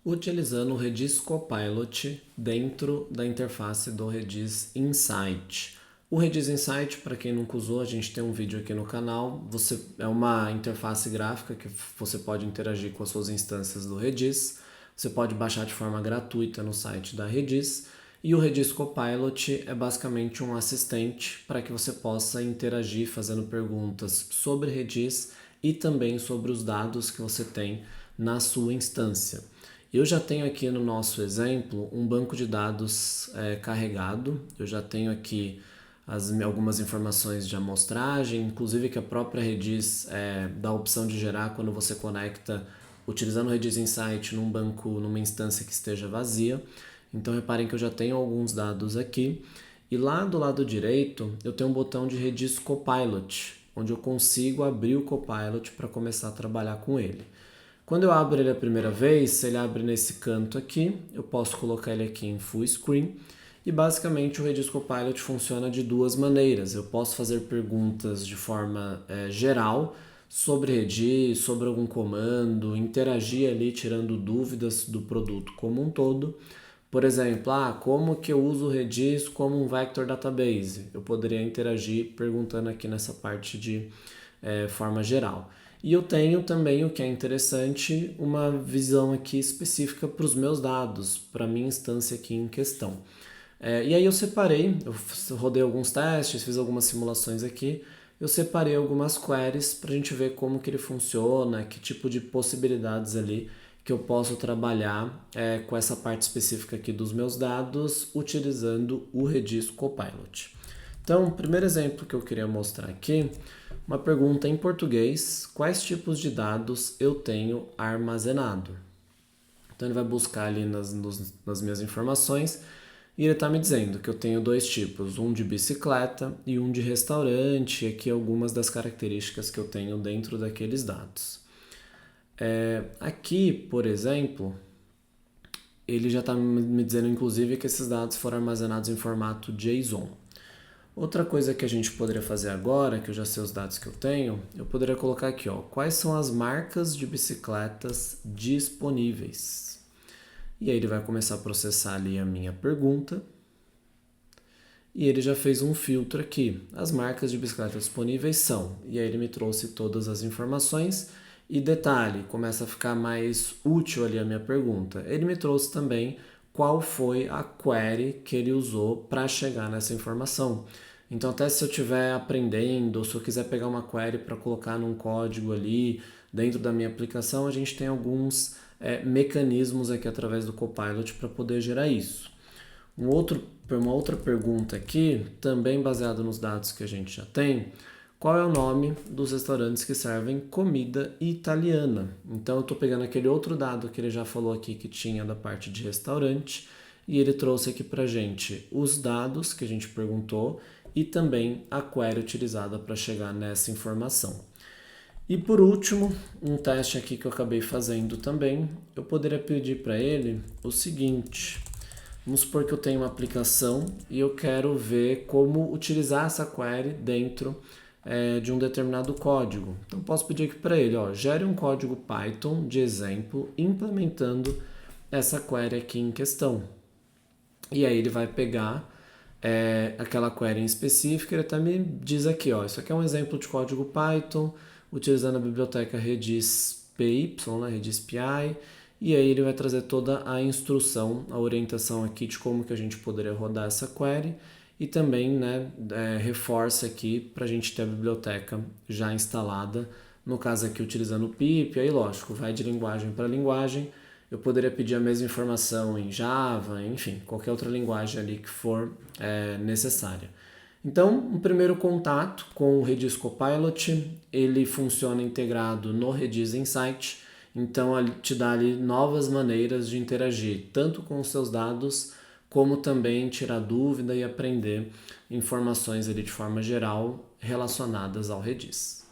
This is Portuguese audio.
utilizando o Redis Copilot dentro da interface do Redis Insight. O Redis Insight, para quem nunca usou, a gente tem um vídeo aqui no canal. É uma interface gráfica que você pode interagir com as suas instâncias do Redis. Você pode baixar de forma gratuita no site da Redis. E o Redis Copilot é basicamente um assistente para que você possa interagir fazendo perguntas sobre Redis e também sobre os dados que você tem na sua instância. Eu já tenho aqui no nosso exemplo um banco de dados carregado. Eu já tenho aqui algumas informações de amostragem, inclusive que a própria Redis dá a opção de gerar quando você conecta utilizando o Redis Insight num banco, numa instância que esteja vazia. Então reparem que eu já tenho alguns dados aqui. E lá do lado direito eu tenho um botão de Redis Copilot, onde eu consigo abrir o Copilot para começar a trabalhar com ele. Quando eu abro ele a primeira vez, ele abre nesse canto aqui, eu posso colocar ele aqui em full screen e basicamente o Redis Copilot funciona de duas maneiras. Eu posso fazer perguntas de forma geral sobre Redis, sobre algum comando, interagir ali tirando dúvidas do produto como um todo. Por exemplo, como que eu uso o Redis como um vector database? Eu poderia interagir perguntando aqui nessa parte de forma geral. E eu tenho também, o que é interessante, uma visão aqui específica para os meus dados, para a minha instância aqui em questão. E aí eu rodei alguns testes, fiz algumas simulações aqui, eu separei algumas queries para a gente ver como que ele funciona, que tipo de possibilidades ali que eu posso trabalhar com essa parte específica aqui dos meus dados, utilizando o Redis Copilot. Então, o primeiro exemplo que eu queria mostrar aqui, uma pergunta em português: quais tipos de dados eu tenho armazenado? Então ele vai buscar ali nas minhas informações e ele está me dizendo que eu tenho dois tipos, um de bicicleta e um de restaurante, e aqui algumas das características que eu tenho dentro daqueles dados. Aqui, por exemplo, ele já está me dizendo inclusive que esses dados foram armazenados em formato JSON. Outra coisa que a gente poderia fazer agora, que eu já sei os dados que eu tenho, eu poderia colocar aqui, quais são as marcas de bicicletas disponíveis. E aí ele vai começar a processar ali a minha pergunta. E ele já fez um filtro aqui. As marcas de bicicleta disponíveis são. E aí ele me trouxe todas as informações. E detalhe, começa a ficar mais útil ali a minha pergunta. Ele me trouxe também qual foi a query que ele usou para chegar nessa informação. Então até se eu estiver aprendendo, ou se eu quiser pegar uma query para colocar num código ali dentro da minha aplicação, a gente tem alguns mecanismos aqui através do Copilot para poder gerar isso. Uma outra pergunta aqui, também baseada nos dados que a gente já tem: qual é o nome dos restaurantes que servem comida italiana? Então eu estou pegando aquele outro dado que ele já falou aqui que tinha da parte de restaurante e ele trouxe aqui para a gente os dados que a gente perguntou e também a query utilizada para chegar nessa informação. E por último, um teste aqui que eu acabei fazendo também, eu poderia pedir para ele o seguinte: vamos supor que eu tenho uma aplicação e eu quero ver como utilizar essa query dentro de um determinado código. Então posso pedir aqui para ele, gere um código Python de exemplo implementando essa query aqui em questão. E aí ele vai pegar aquela query em específico, ele até me diz aqui, isso aqui é um exemplo de código Python utilizando a biblioteca Redis PY, né, Redis PI, e aí ele vai trazer toda a instrução, a orientação aqui de como que a gente poderia rodar essa query e também reforça aqui para a gente ter a biblioteca já instalada, no caso aqui utilizando o pip, aí lógico, vai de linguagem para linguagem. Eu poderia pedir a mesma informação em Java, enfim, qualquer outra linguagem ali que for necessária. Então, um primeiro contato com o Redis Copilot, ele funciona integrado no Redis Insight, então ele te dá ali novas maneiras de interagir, tanto com os seus dados, como também tirar dúvida e aprender informações ali de forma geral relacionadas ao Redis.